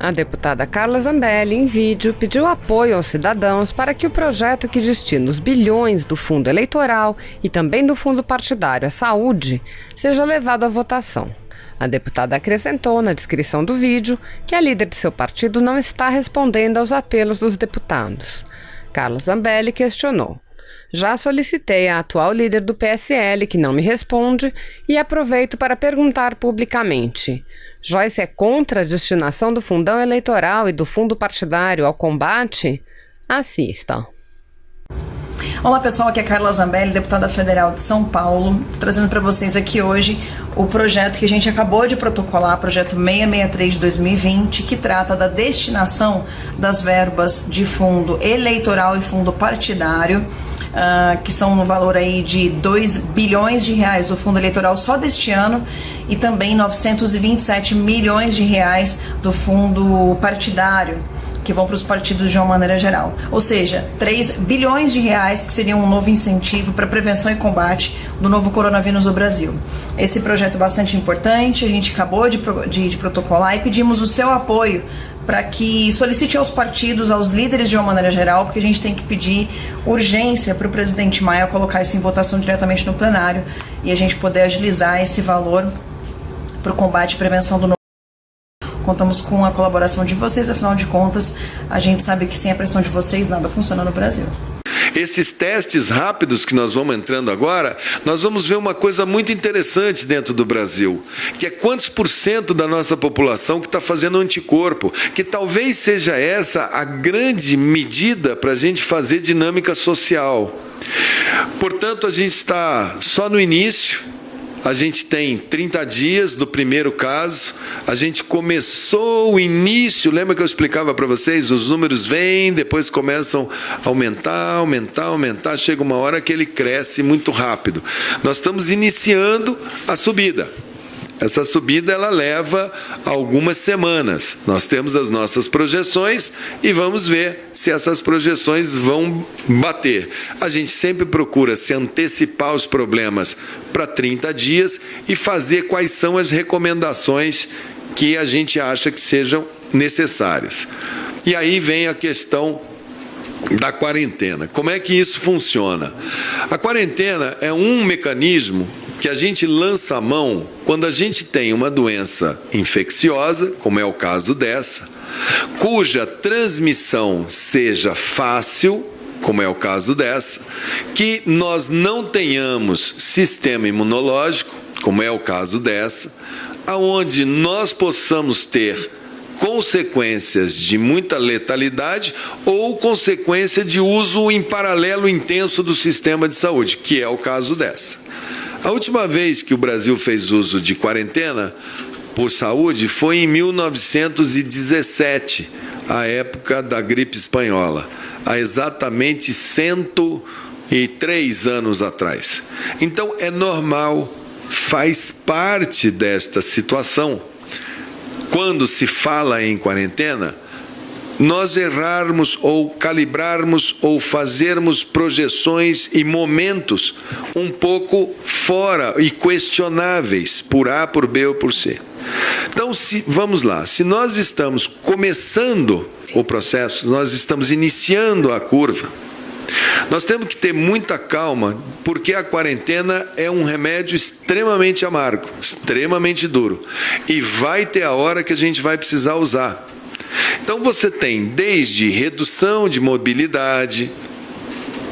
A deputada Carla Zambelli, em vídeo, pediu apoio aos cidadãos para que o projeto que destina os bilhões do fundo eleitoral e também do fundo partidário à saúde seja levado à votação. A deputada acrescentou na descrição do vídeo que a líder de seu partido não está respondendo aos apelos dos deputados. Carla Zambelli questionou: "Já solicitei à atual líder do PSL, que não me responde, e aproveito para perguntar publicamente: Joyce é contra a destinação do fundão eleitoral e do fundo partidário ao combate?" Assista. Olá pessoal, aqui é Carla Zambelli, deputada federal de São Paulo. Estou trazendo para vocês aqui hoje o projeto que a gente acabou de protocolar, projeto 663 de 2020, que trata da destinação das verbas de fundo eleitoral e fundo partidário, que são no valor aí de 2 bilhões de reais do fundo eleitoral só deste ano e também 927 milhões de reais do fundo partidário, que vão para os partidos de uma maneira geral. Ou seja, 3 bilhões de reais, que seria um novo incentivo para prevenção e combate do novo coronavírus no Brasil. Esse projeto é bastante importante, a gente acabou de protocolar e pedimos o seu apoio para que solicite aos partidos, aos líderes de uma maneira geral, porque a gente tem que pedir urgência para o presidente Maia colocar isso em votação diretamente no plenário e a gente poder agilizar esse valor para o combate e prevenção do novo. Contamos com a colaboração de vocês, afinal de contas, a gente sabe que sem a pressão de vocês nada funciona no Brasil. Esses testes rápidos que nós vamos entrando agora, nós vamos ver uma coisa muito interessante dentro do Brasil, que é quantos % da nossa população que está fazendo anticorpo, que talvez seja essa a grande medida para a gente fazer dinâmica social. Portanto, a gente está só no início. A gente tem 30 dias do primeiro caso, a gente começou o início, lembra que eu explicava para vocês? Os números vêm, depois começam a aumentar, chega uma hora que ele cresce muito rápido. Nós estamos iniciando a subida. Essa subida ela leva algumas semanas. Nós temos as nossas projeções e vamos ver se essas projeções vão bater. A gente sempre procura se antecipar os problemas para 30 dias e fazer quais são as recomendações que a gente acha que sejam necessárias. E aí vem a questão da quarentena. Como é que isso funciona? A quarentena é um mecanismo que a gente lança a mão quando a gente tem uma doença infecciosa, como é o caso dessa, cuja transmissão seja fácil, como é o caso dessa, que nós não tenhamos sistema imunológico, como é o caso dessa, aonde nós possamos ter consequências de muita letalidade ou consequência de uso em paralelo intenso do sistema de saúde, que é o caso dessa. A última vez que o Brasil fez uso de quarentena por saúde foi em 1917, a época da gripe espanhola, há exatamente 103 anos atrás. Então é normal, faz parte desta situação. Quando se fala em quarentena, nós errarmos ou calibrarmos ou fazermos projeções e momentos um pouco fora e questionáveis por A, por B ou por C. Então, vamos lá, se nós estamos começando o processo, nós estamos iniciando a curva, nós temos que ter muita calma, porque a quarentena é um remédio extremamente amargo, extremamente duro, e vai ter a hora que a gente vai precisar usar. Então você tem desde redução de mobilidade,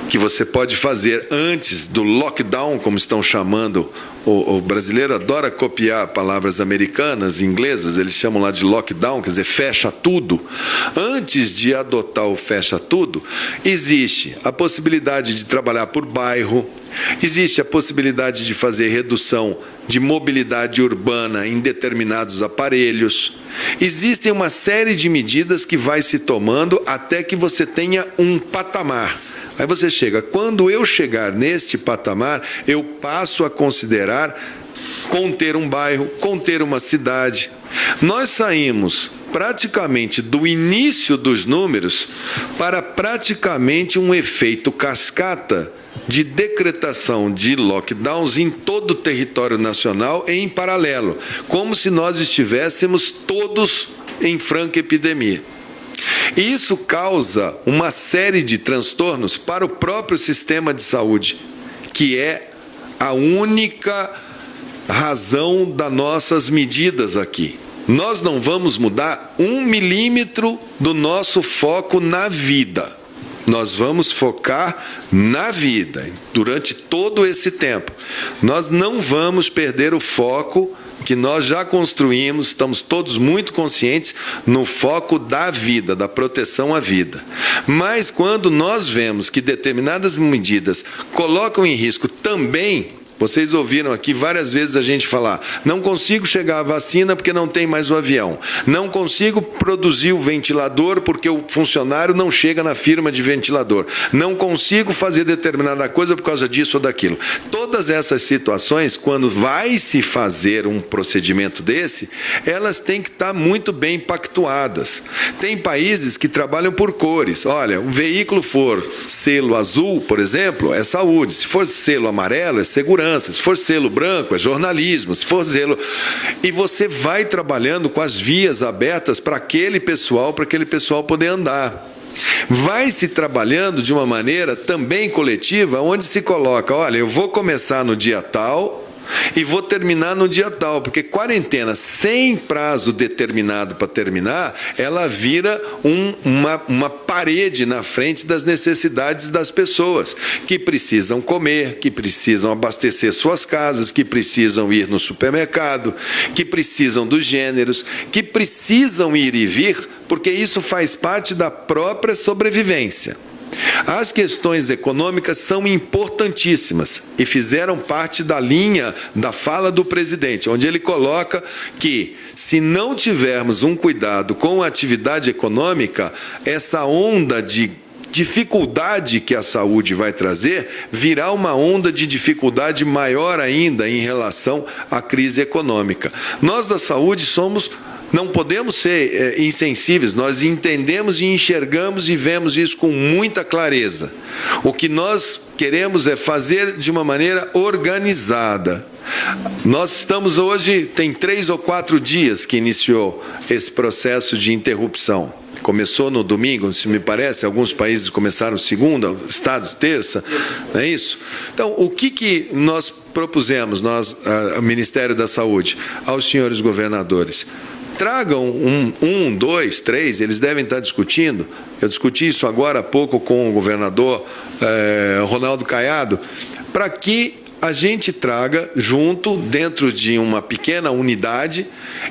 que você pode fazer antes do lockdown, como estão chamando, o brasileiro adora copiar palavras americanas, inglesas, eles chamam lá de lockdown, quer dizer, fecha tudo. Antes de adotar o fecha tudo, existe a possibilidade de trabalhar por bairro, existe a possibilidade de fazer redução de mobilidade urbana em determinados aparelhos. Existem uma série de medidas que vai se tomando até que você tenha um patamar. Aí você chega, quando eu chegar neste patamar, eu passo a considerar conter um bairro, conter uma cidade. Nós saímos praticamente do início dos números para praticamente um efeito cascata de decretação de lockdowns em todo o território nacional em paralelo, como se nós estivéssemos todos em franca epidemia. E isso causa uma série de transtornos para o próprio sistema de saúde, que é a única razão das nossas medidas aqui. Nós não vamos mudar 1 milímetro do nosso foco na vida. Nós vamos focar na vida durante todo esse tempo. Nós não vamos perder o foco que nós já construímos, estamos todos muito conscientes no foco da vida, da proteção à vida. Mas quando nós vemos que determinadas medidas colocam em risco também, vocês ouviram aqui várias vezes a gente falar, não consigo chegar à vacina porque não tem mais o avião, não consigo produzir o ventilador porque o funcionário não chega na firma de ventilador, não consigo fazer determinada coisa por causa disso ou daquilo. Todas essas situações, quando vai se fazer um procedimento desse, elas têm que estar muito bem pactuadas. Tem países que trabalham por cores. Olha, o veículo for selo azul, por exemplo, é saúde. Se for selo amarelo, é segurança. Se for selo branco, é jornalismo. Se for selo... E você vai trabalhando com as vias abertas para aquele pessoal poder andar. Vai se trabalhando de uma maneira também coletiva, onde se coloca, olha, eu vou começar no dia tal e vou terminar no dia tal, porque quarentena sem prazo determinado para terminar, ela vira uma parede na frente das necessidades das pessoas, que precisam comer, que precisam abastecer suas casas, que precisam ir no supermercado, que precisam dos gêneros, que precisam ir e vir, porque isso faz parte da própria sobrevivência. As questões econômicas são importantíssimas e fizeram parte da linha da fala do presidente, onde ele coloca que, se não tivermos um cuidado com a atividade econômica, essa onda de dificuldade que a saúde vai trazer virá uma onda de dificuldade maior ainda em relação à crise econômica. Nós da saúde não podemos ser insensíveis, nós entendemos e enxergamos e vemos isso com muita clareza. O que nós queremos é fazer de uma maneira organizada. Nós estamos hoje, tem 3 ou 4 dias que iniciou esse processo de interrupção. Começou no domingo, se me parece, alguns países começaram segunda, estados terça, não é isso? Então, o que nós propusemos, o Ministério da Saúde, aos senhores governadores? Tragam 1, 2, 3, eles devem estar discutindo. Eu discuti isso agora há pouco com o governador Ronaldo Caiado, para que a gente traga junto, dentro de uma pequena unidade,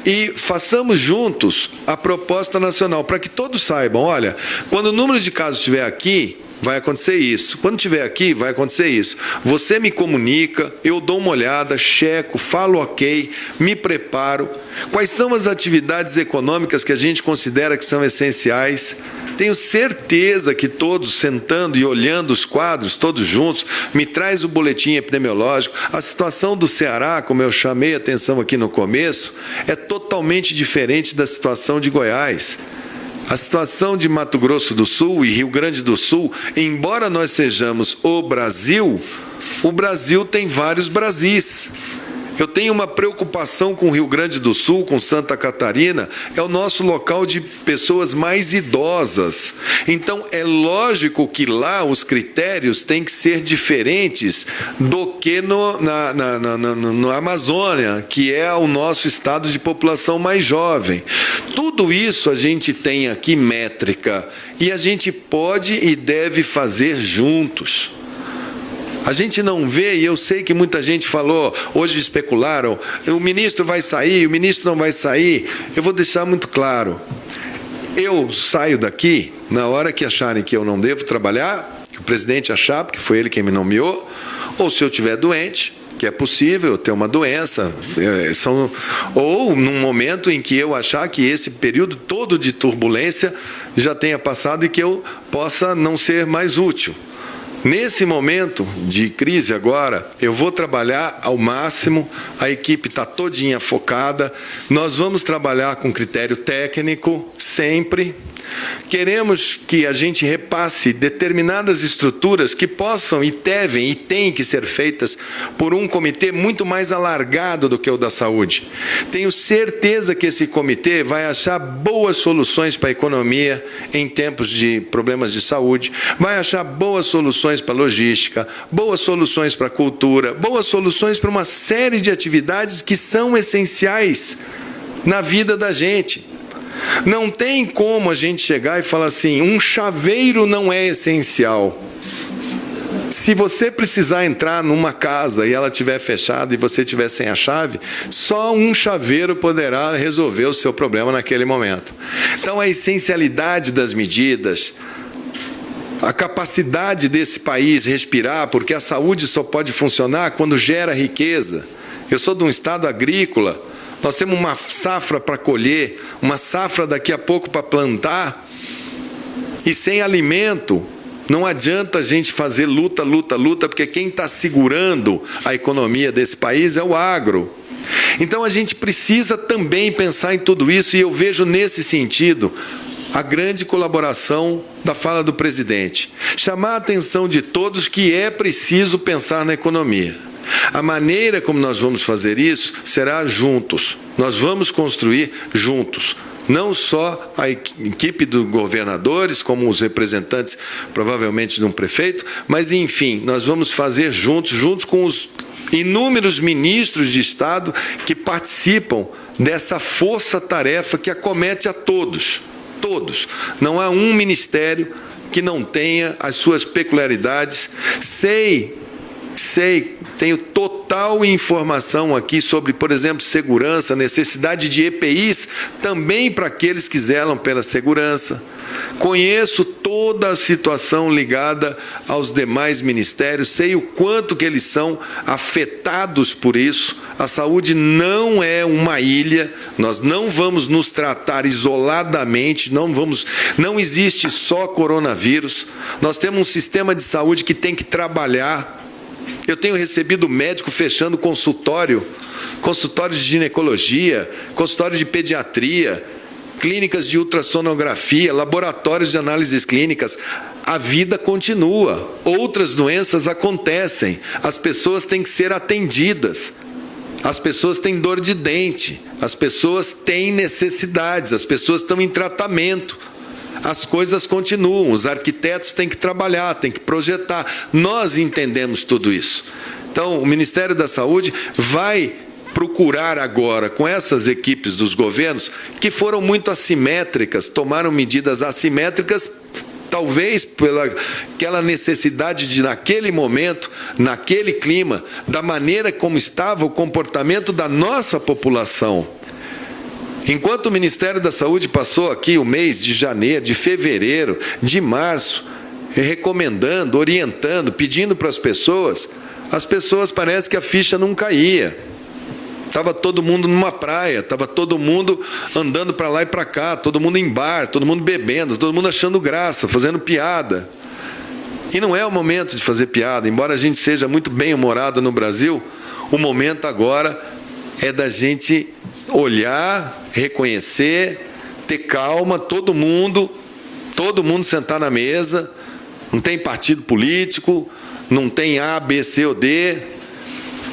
e façamos juntos a proposta nacional, para que todos saibam, olha, quando o número de casos estiver aqui, vai acontecer isso. Quando estiver aqui, vai acontecer isso. Você me comunica, eu dou uma olhada, checo, falo ok, me preparo. Quais são as atividades econômicas que a gente considera que são essenciais? Tenho certeza que todos, sentando e olhando os quadros, todos juntos, me traz o boletim epidemiológico. A situação do Ceará, como eu chamei a atenção aqui no começo, é totalmente diferente da situação de Goiás. A situação de Mato Grosso do Sul e Rio Grande do Sul, embora nós sejamos o Brasil tem vários Brasis. Eu tenho uma preocupação com o Rio Grande do Sul, com Santa Catarina, é o nosso local de pessoas mais idosas. Então, é lógico que lá os critérios têm que ser diferentes do que na Amazônia, que é o nosso estado de população mais jovem. Tudo isso a gente tem aqui métrica e a gente pode e deve fazer juntos. A gente não vê, e eu sei que muita gente falou, hoje especularam, o ministro vai sair, o ministro não vai sair. Eu vou deixar muito claro, eu saio daqui na hora que acharem que eu não devo trabalhar, que o presidente achar, porque foi ele quem me nomeou, ou se eu estiver doente, que é possível eu ter uma doença, ou num momento em que eu achar que esse período todo de turbulência já tenha passado e que eu possa não ser mais útil. Nesse momento de crise agora, eu vou trabalhar ao máximo, a equipe está todinha focada, nós vamos trabalhar com critério técnico, sempre. Queremos que a gente repasse determinadas estruturas que possam e devem e têm que ser feitas por um comitê muito mais alargado do que o da saúde. Tenho certeza que esse comitê vai achar boas soluções para a economia em tempos de problemas de saúde, vai achar boas soluções para a logística, boas soluções para a cultura, boas soluções para uma série de atividades que são essenciais na vida da gente. Não tem como a gente chegar e falar assim, um chaveiro não é essencial. Se você precisar entrar numa casa e ela estiver fechada e você estiver sem a chave, só um chaveiro poderá resolver o seu problema naquele momento. Então, a essencialidade das medidas, a capacidade desse país respirar, porque a saúde só pode funcionar quando gera riqueza. Eu sou de um estado agrícola. Nós temos uma safra para colher, uma safra daqui a pouco para plantar, e sem alimento não adianta a gente fazer luta, porque quem está segurando a economia desse país é o agro. Então a gente precisa também pensar em tudo isso, e eu vejo nesse sentido a grande colaboração da fala do presidente. Chamar a atenção de todos que é preciso pensar na economia. A maneira como nós vamos fazer isso será juntos. Nós vamos construir juntos. Não só a equipe dos governadores, como os representantes, provavelmente, de um prefeito, mas, enfim, nós vamos fazer juntos com os inúmeros ministros de Estado que participam dessa força-tarefa que acomete a todos. Todos. Não há um ministério que não tenha as suas peculiaridades. Tenho total informação aqui sobre, por exemplo, segurança, necessidade de EPIs também para aqueles que zelam pela segurança. Conheço toda a situação ligada aos demais ministérios, sei o quanto que eles são afetados por isso. A saúde não é uma ilha, nós não vamos nos tratar isoladamente, não existe só coronavírus. Nós temos um sistema de saúde que tem que trabalhar. Eu tenho recebido médico fechando consultório de ginecologia, consultório de pediatria, clínicas de ultrassonografia, laboratórios de análises clínicas. A vida continua, outras doenças acontecem, as pessoas têm que ser atendidas, as pessoas têm dor de dente, as pessoas têm necessidades, as pessoas estão em tratamento. As coisas continuam, os arquitetos têm que trabalhar, têm que projetar. Nós entendemos tudo isso. Então, o Ministério da Saúde vai procurar agora, com essas equipes dos governos, que foram muito assimétricas, tomaram medidas assimétricas, talvez pela aquela necessidade de, naquele momento, naquele clima, da maneira como estava o comportamento da nossa população. Enquanto o Ministério da Saúde passou aqui o mês de janeiro, de fevereiro, de março, recomendando, orientando, pedindo para as pessoas parece que a ficha não caía. Estava todo mundo numa praia, estava todo mundo andando para lá e para cá, todo mundo em bar, todo mundo bebendo, todo mundo achando graça, fazendo piada. E não é o momento de fazer piada, embora a gente seja muito bem-humorado no Brasil, o momento agora é da gente olhar, reconhecer, ter calma, todo mundo sentar na mesa, não tem partido político, não tem A, B, C ou D,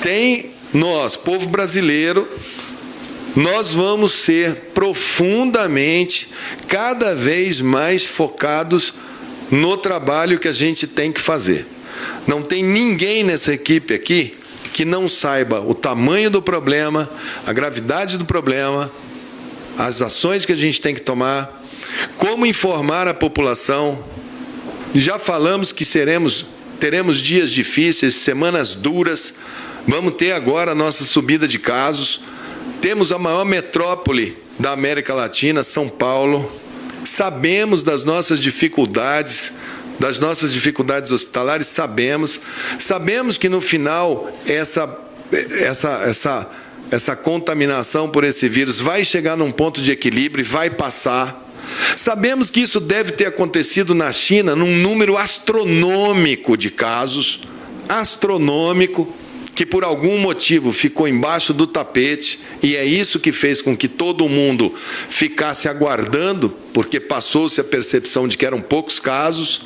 tem nós, povo brasileiro, nós vamos ser profundamente, cada vez mais focados no trabalho que a gente tem que fazer. Não tem ninguém nessa equipe aqui que não saiba o tamanho do problema, a gravidade do problema, as ações que a gente tem que tomar, como informar a população. Já falamos que teremos dias difíceis, semanas duras, vamos ter agora a nossa subida de casos. Temos a maior metrópole da América Latina, São Paulo. Sabemos das nossas dificuldades hospitalares, sabemos que no final essa contaminação por esse vírus vai chegar num ponto de equilíbrio e vai passar. Sabemos que isso deve ter acontecido na China num número astronômico de casos, astronômico, que por algum motivo ficou embaixo do tapete, e é isso que fez com que todo mundo ficasse aguardando, porque passou-se a percepção de que eram poucos casos.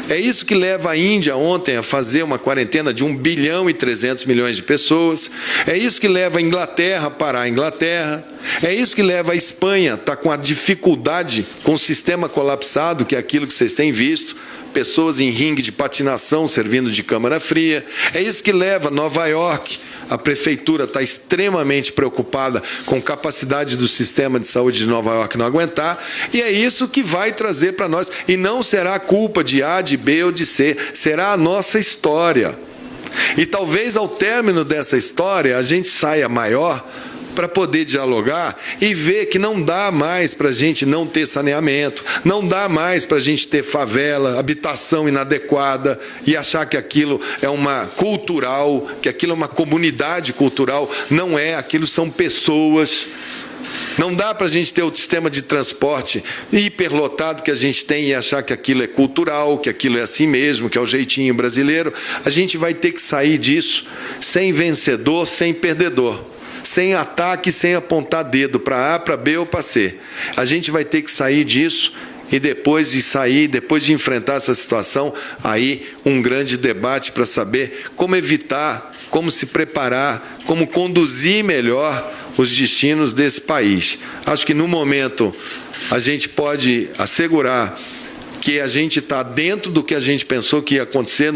É isso que leva a Índia ontem a fazer uma quarentena de 1 bilhão e 300 milhões de pessoas. É isso que leva a Inglaterra a parar a Inglaterra. É isso que leva a Espanha a estar com a dificuldade, com o sistema colapsado, que é aquilo que vocês têm visto, pessoas em ringue de patinação servindo de câmara fria. É isso que leva Nova York. A prefeitura está extremamente preocupada com a capacidade do sistema de saúde de Nova York não aguentar, e é isso que vai trazer para nós. E não será culpa de A, de B ou de C, será a nossa história. E talvez ao término dessa história a gente saia maior para poder dialogar e ver que não dá mais para a gente não ter saneamento, não dá mais para a gente ter favela, habitação inadequada e achar que aquilo é uma cultural, que aquilo é uma comunidade cultural. Não é, aquilo são pessoas. Não dá para a gente ter o sistema de transporte hiperlotado que a gente tem e achar que aquilo é cultural, que aquilo é assim mesmo, que é o jeitinho brasileiro. A gente vai ter que sair disso sem vencedor, sem perdedor. Sem ataque, sem apontar dedo para A, para B ou para C. A gente vai ter que sair disso e depois de sair, depois de enfrentar essa situação, aí um grande debate para saber como evitar, como se preparar, como conduzir melhor os destinos desse país. Acho que no momento a gente pode assegurar que a gente está dentro do que a gente pensou que ia acontecer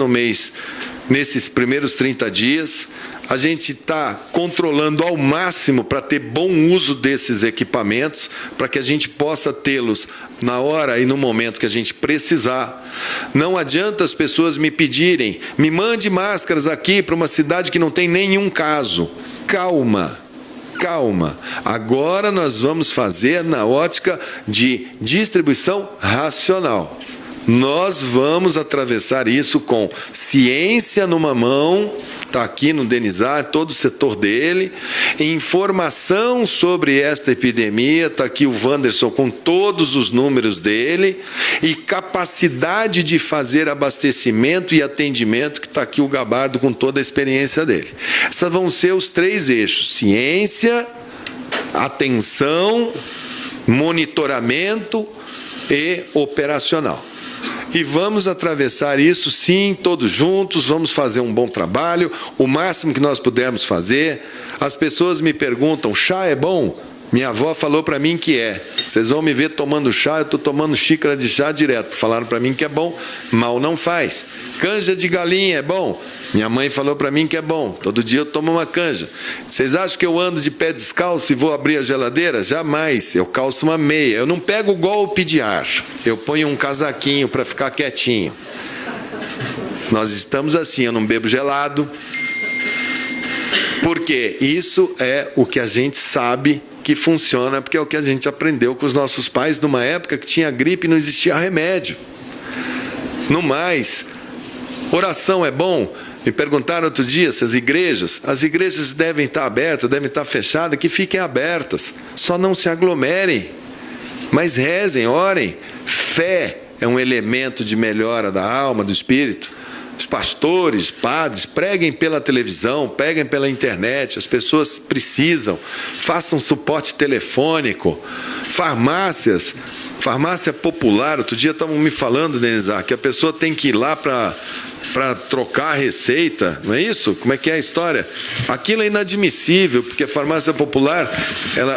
nesses primeiros 30 dias. A gente está controlando ao máximo para ter bom uso desses equipamentos, para que a gente possa tê-los na hora e no momento que a gente precisar. Não adianta as pessoas me pedirem, me mande máscaras aqui para uma cidade que não tem nenhum caso. Calma. Calma, agora nós vamos fazer na ótica de distribuição racional. Nós vamos atravessar isso com ciência numa mão, está aqui no Denizar, todo o setor dele, informação sobre esta epidemia, está aqui o Wanderson com todos os números dele, e capacidade de fazer abastecimento e atendimento, que está aqui o Gabardo com toda a experiência dele. Esses vão ser os 3 eixos: ciência, atenção, monitoramento e operacional. E vamos atravessar isso, sim, todos juntos, vamos fazer um bom trabalho, o máximo que nós pudermos fazer. As pessoas me perguntam, chá é bom? Minha avó falou para mim que é. Vocês vão me ver tomando chá, eu estou tomando xícara de chá direto. Falaram para mim que é bom, mal não faz. Canja de galinha é bom? Minha mãe falou para mim que é bom. Todo dia eu tomo uma canja. Vocês acham que eu ando de pé descalço e vou abrir a geladeira? Jamais. Eu calço uma meia. Eu não pego golpe de ar. Eu ponho um casaquinho para ficar quietinho. Nós estamos assim, eu não bebo gelado. Porque isso é o que a gente sabe que funciona, porque é o que a gente aprendeu com os nossos pais numa época que tinha gripe e não existia remédio. No mais, oração é bom? Me perguntaram outro dia se as igrejas devem estar abertas, devem estar fechadas, que fiquem abertas, só não se aglomerem, mas rezem, orem. Fé é um elemento de melhora da alma, do espírito. Os pastores, padres, preguem pela televisão, preguem pela internet, as pessoas precisam, façam suporte telefônico, farmácia popular. Outro dia estavam me falando, Denizar, que a pessoa tem que ir lá para trocar a receita, não é isso? Como é que é a história? Aquilo é inadmissível, porque a farmácia popular,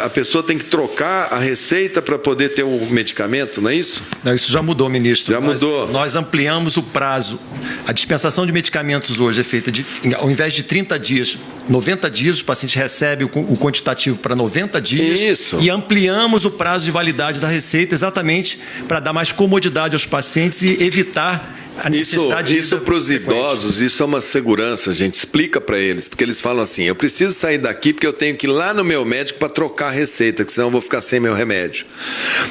a pessoa tem que trocar a receita para poder ter o medicamento, não é isso? Não, isso já mudou, ministro. Já mudou. Nós ampliamos o prazo. A dispensação de medicamentos hoje é feita ao invés de 30 dias, 90 dias, os pacientes recebem o quantitativo para 90 dias. Isso. E ampliamos o prazo de validade da receita exatamente para dar mais comodidade aos pacientes e evitar a necessidade isso para os idosos, isso é uma segurança, a gente explica para eles, porque eles falam assim, eu preciso sair daqui porque eu tenho que ir lá no meu médico para trocar a receita, que senão eu vou ficar sem meu remédio.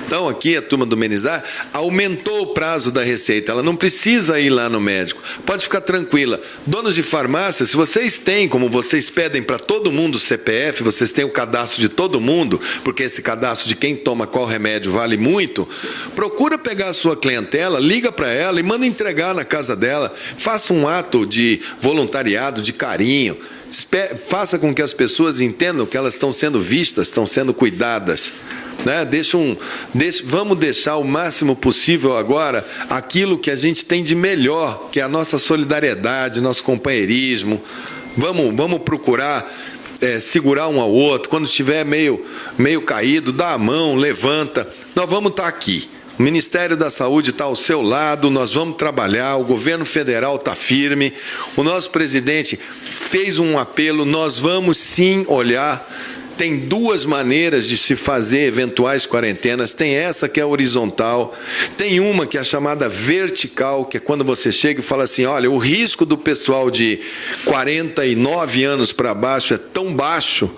Então aqui a turma do Menizar aumentou o prazo da receita, ela não precisa ir lá no médico, pode ficar tranquila. Donos de farmácia, se vocês têm, como vocês pedem para todo mundo o CPF, vocês têm o cadastro de todo mundo, porque esse cadastro de quem toma qual remédio vale muito, procura pegar a sua clientela, liga para ela e manda entregar na casa dela, faça um ato de voluntariado, de carinho, Faça com que as pessoas entendam que elas estão sendo vistas, estão sendo cuidadas. Né? Vamos deixar o máximo possível agora aquilo que a gente tem de melhor, que é a nossa solidariedade, nosso companheirismo. Vamos procurar segurar um ao outro. Quando estiver meio caído, dá a mão, levanta. Nós vamos estar aqui. O Ministério da Saúde está ao seu lado, nós vamos trabalhar, o governo federal está firme, o nosso presidente fez um apelo, nós vamos sim olhar. Tem duas maneiras de se fazer eventuais quarentenas, tem essa que é horizontal, tem uma que é a chamada vertical, que é quando você chega e fala assim, olha, o risco do pessoal de 49 anos para baixo é tão baixo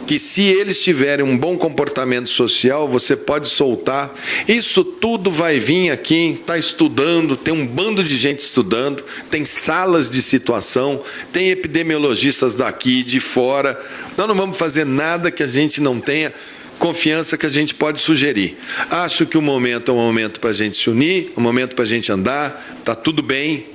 que se eles tiverem um bom comportamento social, você pode soltar. Isso tudo vai vir aqui, está estudando, tem um bando de gente estudando, tem salas de situação, tem epidemiologistas daqui, de fora. Nós não vamos fazer nada que a gente não tenha confiança que a gente pode sugerir. Acho que o momento é um momento para a gente se unir, um momento para a gente andar, está tudo bem.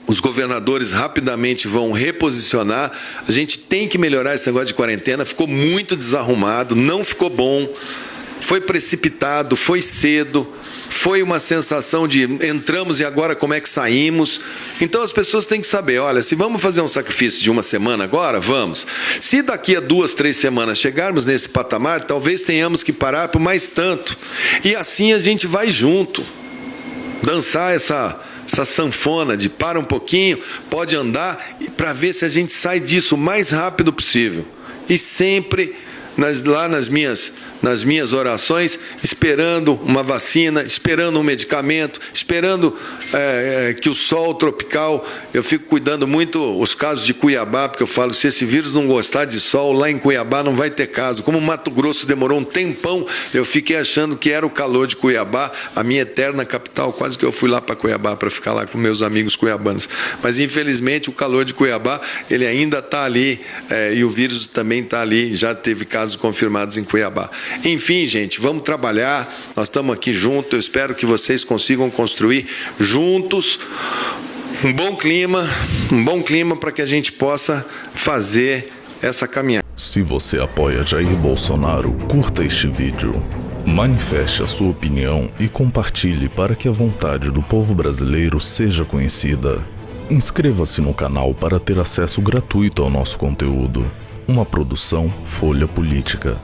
Os governadores rapidamente vão reposicionar. A gente tem que melhorar esse negócio de quarentena. Ficou muito desarrumado, não ficou bom. Foi precipitado, foi cedo. Foi uma sensação de entramos e agora como é que saímos. Então as pessoas têm que saber, olha, se vamos fazer um sacrifício de uma semana agora, vamos. Se daqui a 2, 3 semanas chegarmos nesse patamar, talvez tenhamos que parar por mais tanto. E assim a gente vai junto. Dançar essa sanfona de para um pouquinho, pode andar, para ver se a gente sai disso o mais rápido possível. E sempre lá nas minhas orações, esperando uma vacina, esperando um medicamento, esperando que o sol tropical, eu fico cuidando muito os casos de Cuiabá, porque eu falo, se esse vírus não gostar de sol, lá em Cuiabá não vai ter caso. Como Mato Grosso demorou um tempão, eu fiquei achando que era o calor de Cuiabá, a minha eterna capital, quase que eu fui lá para Cuiabá para ficar lá com meus amigos cuiabanos. Mas infelizmente o calor de Cuiabá, ele ainda está ali, e o vírus também está ali, já teve casos confirmados em Cuiabá. Enfim, gente, vamos trabalhar, nós estamos aqui juntos, eu espero que vocês consigam construir juntos um bom clima para que a gente possa fazer essa caminhada. Se você apoia Jair Bolsonaro, curta este vídeo, manifeste a sua opinião e compartilhe para que a vontade do povo brasileiro seja conhecida. Inscreva-se no canal para ter acesso gratuito ao nosso conteúdo. Uma produção Folha Política.